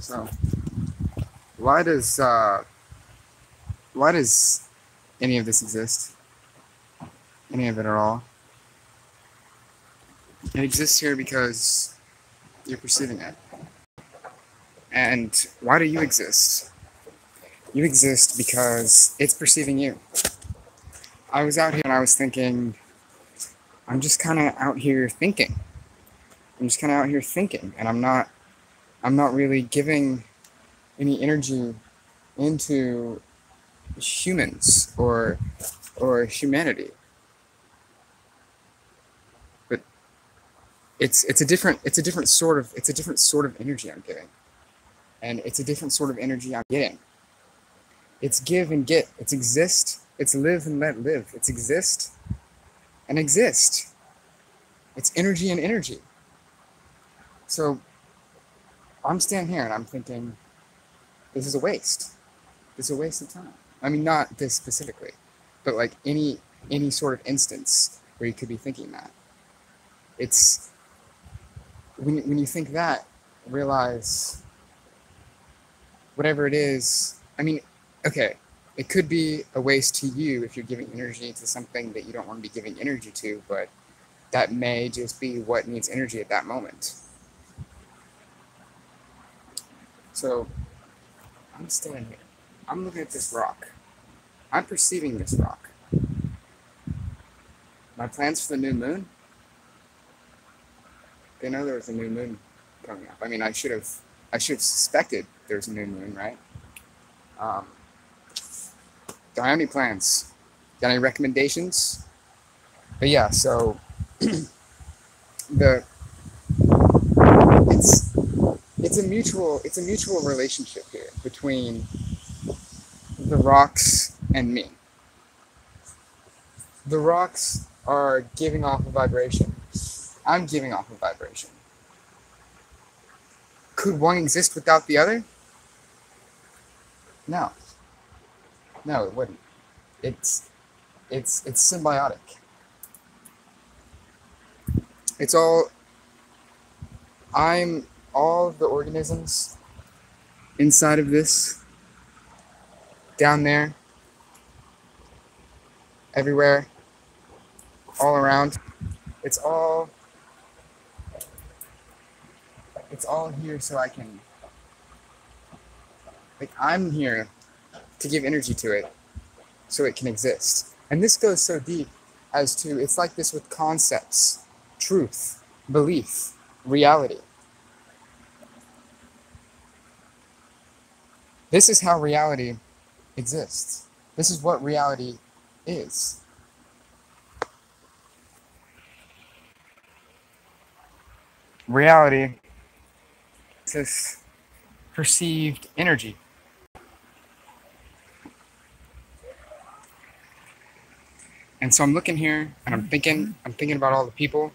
So, why does any of this exist? Any of it at all? It exists here because you're perceiving it. And why do you exist? You exist because it's perceiving you. I was out here and I was thinking, I'm just kind of out here thinking. And I'm not really giving any energy into humans or humanity. But it's a different sort of energy I'm giving. And it's a different sort of energy I'm getting. It's give and get. It's exist. It's live and let live. It's exist and exist. It's energy and energy. So I'm standing here and I'm thinking, this is a waste. This is a waste of time. I mean, not this specifically, but like any sort of instance where you could be thinking that. It's when you think that, realize whatever it is. I mean, okay, it could be a waste to you if you're giving energy to something that you don't want to be giving energy to, but that may just be what needs energy at that moment. So I'm standing here. I'm looking at this rock. I'm perceiving this rock. My plans for the new moon? They know there was a new moon coming up. I mean, I should have suspected there was a new moon, right? Don't have any plans. Got any recommendations? But yeah, so it's a mutual relationship here between the rocks and me. The rocks are giving off a vibration. I'm giving off a vibration. Could one exist without the other? No. No, it wouldn't. It's symbiotic. It's all of the organisms inside of this, down there, everywhere, all around. It's all here so I can, like, I'm here to give energy to it so it can exist. And this goes so deep as to, it's like this with concepts, truth, belief, reality. This is how reality exists. This is what reality is. Reality is this perceived energy. And so I'm looking here and I'm thinking about all the people.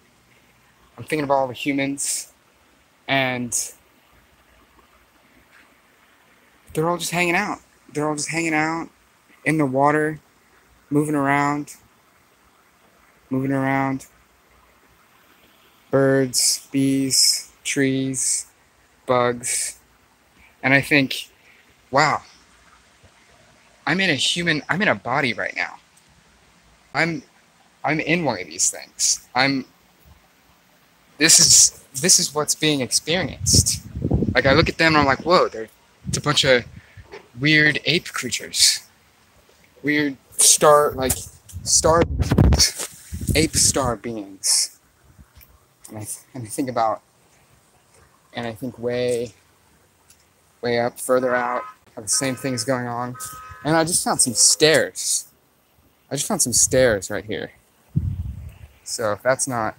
I'm thinking about all the humans, and they're all just hanging out. They're all just hanging out in the water, moving around. Birds, bees, trees, bugs. And I think, wow, I'm in a body right now. I'm in one of these things. This is what's being experienced. Like, I look at them and I'm like, whoa, it's a bunch of weird ape creatures. Weird star beings. Ape star beings. And I think way up, further out, have the same things going on. And I just found some stairs. Right here. So if that's not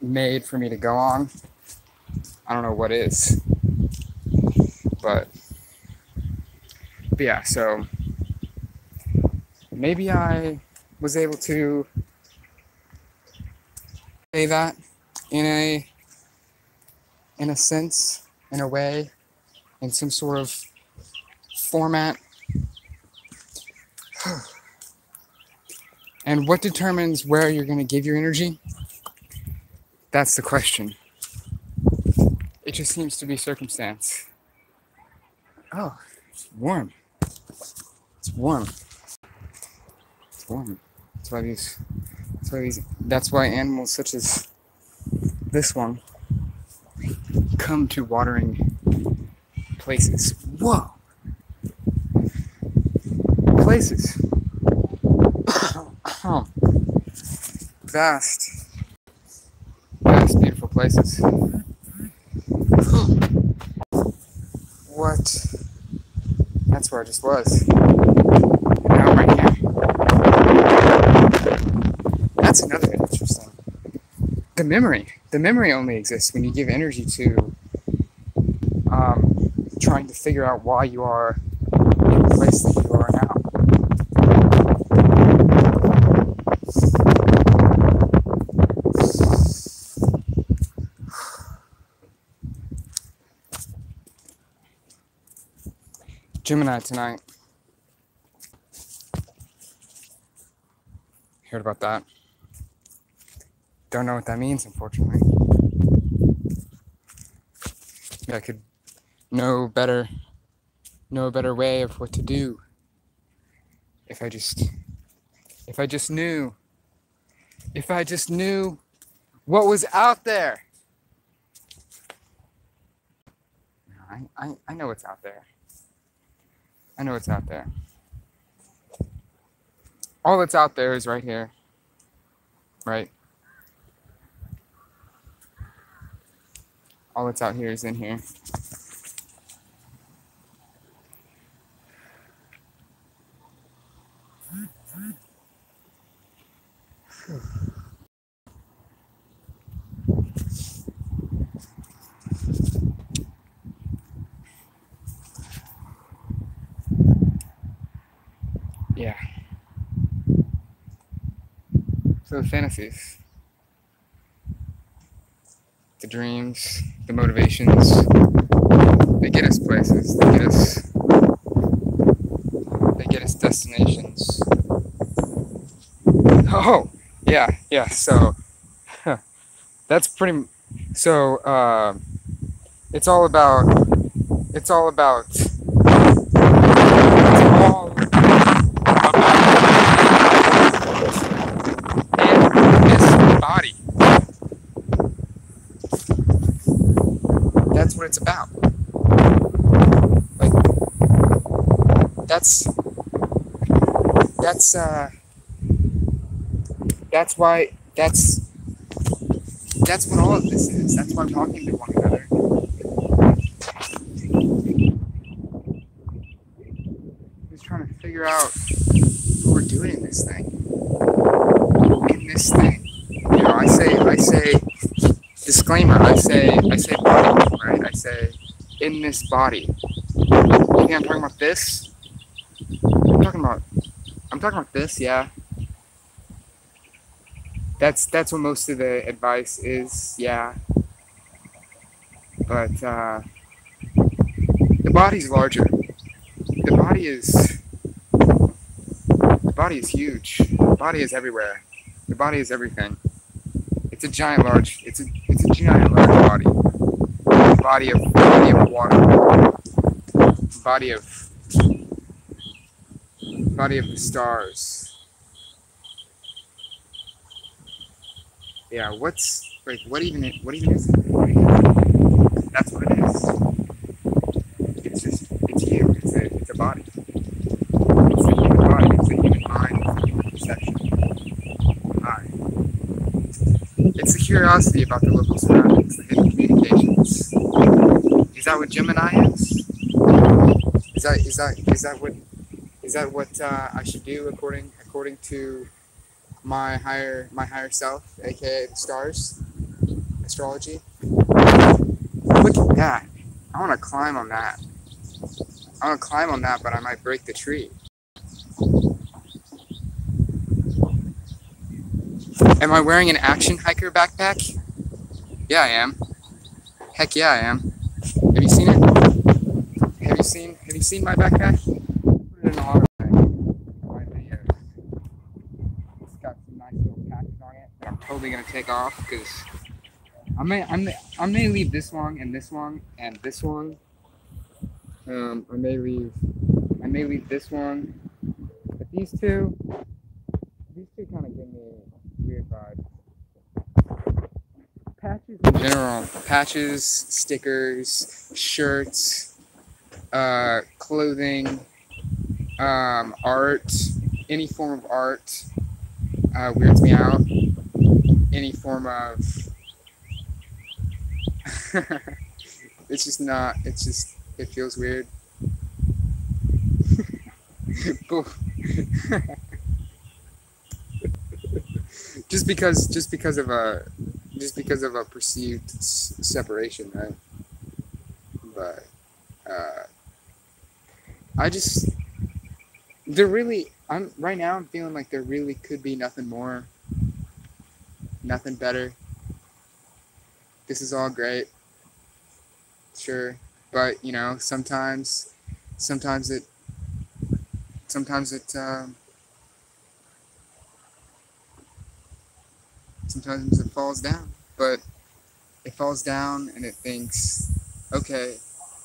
made for me to go on, I don't know what is. But yeah, so maybe I was able to say that in a sense, in a way, in some sort of format. And what determines where you're going to give your energy? That's the question. It just seems to be circumstance. Oh, it's warm. It's warm. It's warm. That's why animals such as this one come to watering places. Whoa! Places. Vast, beautiful places. What? That's where I just was. And now I'm right here. That's another interesting. The memory only exists when you give energy to trying to figure out why you are in the place that you are now. Gemini tonight. Heard about that. Don't know what that means, unfortunately. Maybe I could know a better way of what to do if I just knew what was out there. I know what's out there. I know what's out there. All that's out there is right here. Right? All that's out here is in here. Yeah. So the fantasies, the dreams, the motivations, they get us places, they get us destinations. Oh, yeah, so, that's pretty, so, it's all about in this body. That's what it's about. Like, that's what all of this is. That's why I'm talking to one another. Just trying to figure out what we're doing in this thing. You know, I say disclaimer, I say body, right? I say in this body. You think I'm talking about this? I'm talking about this, yeah. That's what most of the advice is, yeah. But the body's larger. The body is huge. The body is everywhere. The body is everything. It's a giant large body. Body of water. Body of the stars. Yeah, what even is it? That's what it is. It's you. It's a body. It's a human body. It's a human mind. It's a human perception. It's the curiosity about the local surroundings, the hidden communications. Is that what Gemini is? Is that what I should do according to my higher self, aka the stars, astrology? Look at that! I want to climb on that. But I might break the tree. Am I wearing an action hiker backpack? Yeah, I am. Heck yeah, I am. Have you seen it? Have you seen my backpack? Put it in a lot of my videos. It's got some nice little patches on it that I'm totally gonna take off because I may leave this one and this one and this one. I may leave this one, but these two kind of give me weird vibes. Patches in general, patches, stickers, shirts, clothing, art, any form of art weirds me out. Any form of it's just not. It's just it feels weird. just because of a perceived separation, right? But I just there really I'm right now I'm feeling like there really could be nothing more, nothing better. This is all great, sure, but you know sometimes it sometimes it sometimes it falls down, but it falls down and it thinks, okay,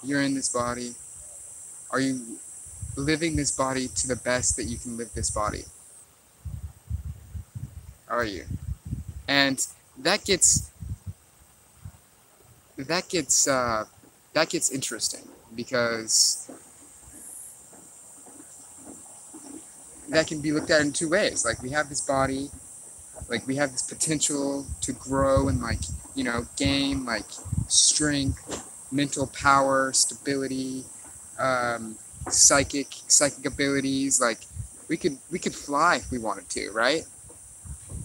you're in this body. Are you living this body to the best that you can live this body? Are you? And that gets that gets uh, that gets interesting because that can be looked at in two ways. Like we have this body, like we have this potential to grow and like you know gain like strength, mental power, stability, um, psychic abilities. Like we could fly if we wanted to, right?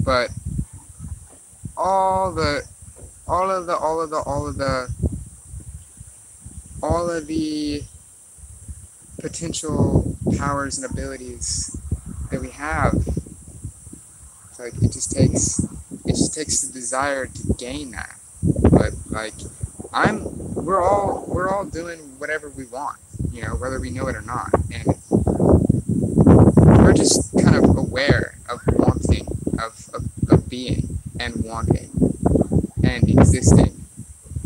But all the all of the all of the all of the all of the potential powers and abilities that we have, it's like it just takes the desire to gain that. But like I'm we're all doing whatever we want, you know, whether we know it or not. And we're just kind of aware of wanting, of being and wanting and existing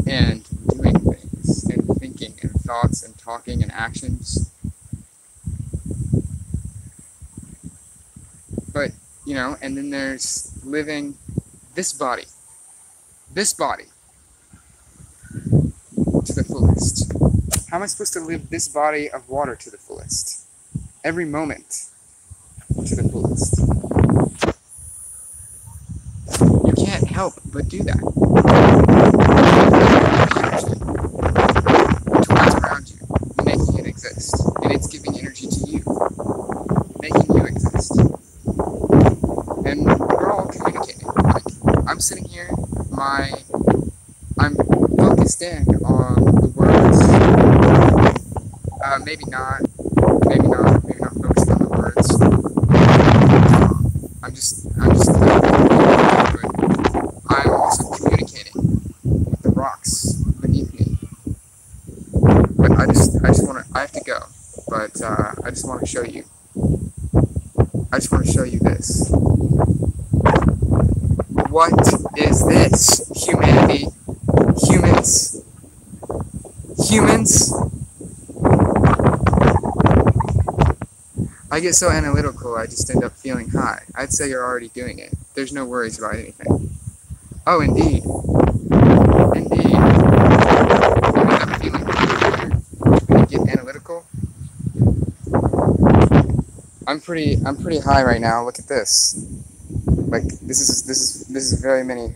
and doing things and thinking and thoughts and talking and actions. But, you know, and then there's living this body to the fullest. How am I supposed to live this body of water to the fullest? Every moment to the fullest. You can't help but do that. To what's around you, making it exist. And it's giving energy to you, making you exist. And we're all communicating. Like, I'm sitting here, I'm focused in on the words. Maybe not focused on the words. I'm just I'm also communicating with the rocks beneath me. But I have to go. But I just want to show you. I just want to show you this. What is this? Humanity? Humans? Humans? I get so analytical, I just end up feeling high. I'd say you're already doing it. There's no worries about anything. Oh, indeed. Indeed. You end up feeling high when you get analytical. I'm pretty high right now. Look at this. Like this is very many.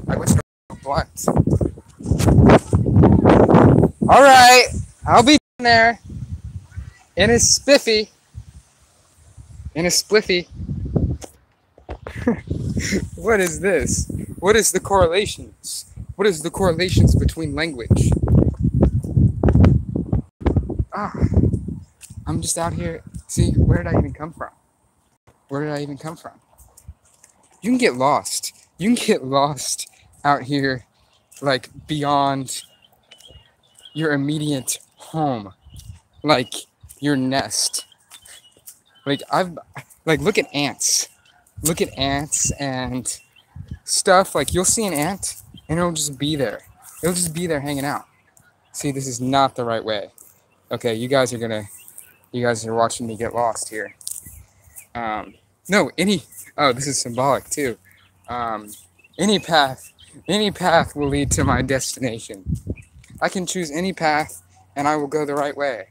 I wish I was blunt. All right, I'll be there in a spiffy, in a spliffy. What is this? What is the correlations? What is the correlations between language? Ah, I'm just out here. See, where did I even come from? Where did I even come from? You can get lost. You can get lost out here, like beyond your immediate home, like your nest. Like look at ants. look at ants and stuff. Like, you'll see an ant and it'll just be there. It'll just be there hanging out. See, this is not the right way. Okay, you guys are watching me get lost here. No, oh, this is symbolic too. Um, any path will lead to my destination. I can choose any path and I will go the right way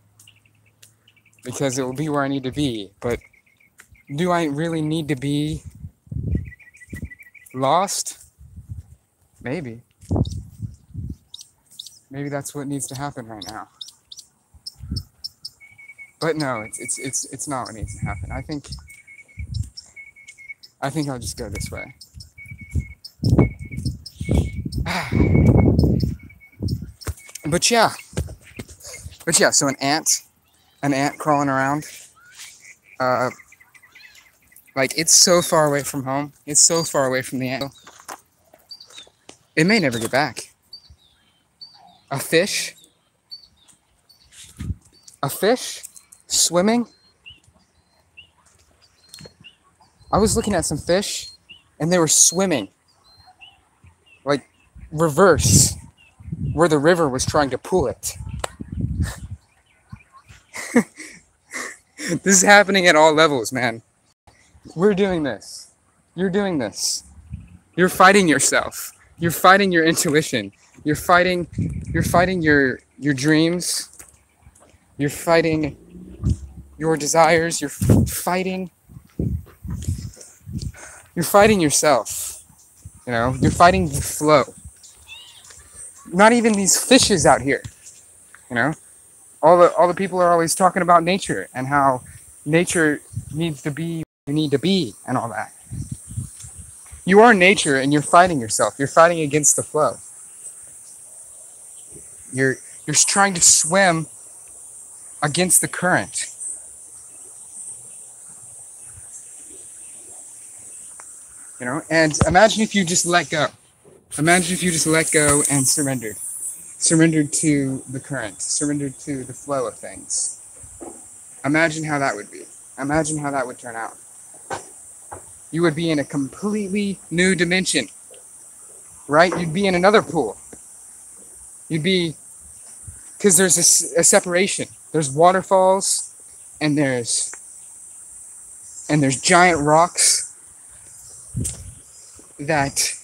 because it will be where I need to be. But do I really need to be lost? Maybe. Maybe that's what needs to happen right now. But no, it's not what needs to happen. I think I'll just go this way. But yeah, so an ant crawling around, like, it's so far away from home. It's so far away from the ant. It may never get back. A fish swimming. I was looking at some fish and they were swimming, like, reverse, where the river was trying to pull it. This is happening at all levels, man. We're doing this. You're doing this. You're fighting yourself. You're fighting your intuition. You're fighting your dreams. You're fighting your desires. You're fighting yourself. You know, you're fighting the flow. Not even these fishes out here. You know, all the people are always talking about nature and how nature needs to be where you need to be and all that. You are nature and you're fighting yourself. You're fighting against the flow. You're trying to swim against the current. You know, and imagine if you just let go. Imagine if you just let go and surrendered. Surrendered to the current. Surrendered to the flow of things. Imagine how that would be. Imagine how that would turn out. You would be in a completely new dimension, right? You'd be in another pool. You'd be, because there's a separation. There's waterfalls, and there's giant rocks that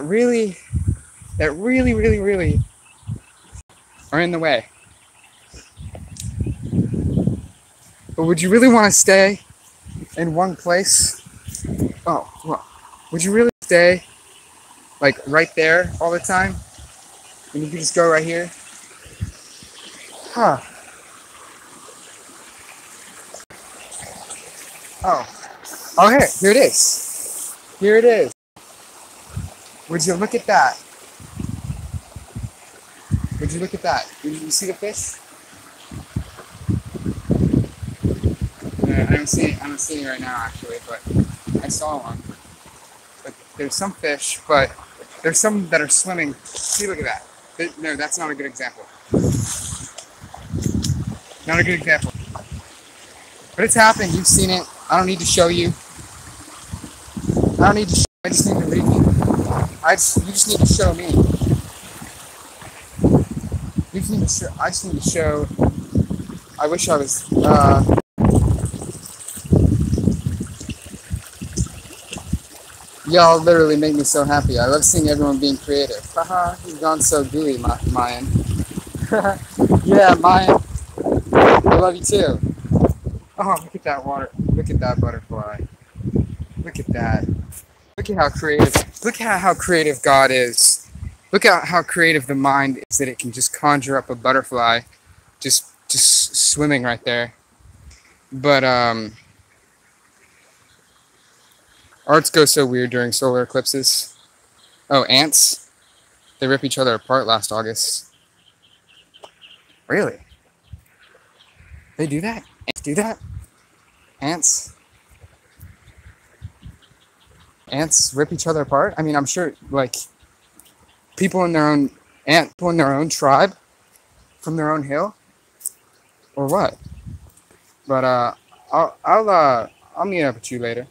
really are in the way. But would you really want to stay in one place? Oh, well, would you really stay, like, right there all the time? And you could just go right here? Huh. Oh, here it is. Here it is. Would you look at that? Would you look at that? Did you see the fish? I don't see it right now, actually, but I saw one. But there's some fish, but there's some that are swimming. See, look at that. No, that's not a good example. Not a good example. But it's happening. You've seen it. I don't need to show you. I don't need to show you. I just need to read you. You just need to show me. I just need to show. I wish I was. Y'all literally make me so happy. I love seeing everyone being creative. Haha, you've gone so gooey, Mayan. Yeah, Mayan. I love you too. Oh, look at that water. Look at that butterfly. Look at that. Look at how creative. Look at how creative God is. Look at how creative the mind is that it can just conjure up a butterfly, just swimming right there. But arts go so weird during solar eclipses. Oh, ants. They rip each other apart last August. Really? They do that? Ants do that? Ants rip each other apart? I mean, I'm sure, like, people in their own tribe, from their own hill, or what? But I'll I'll meet up with you later.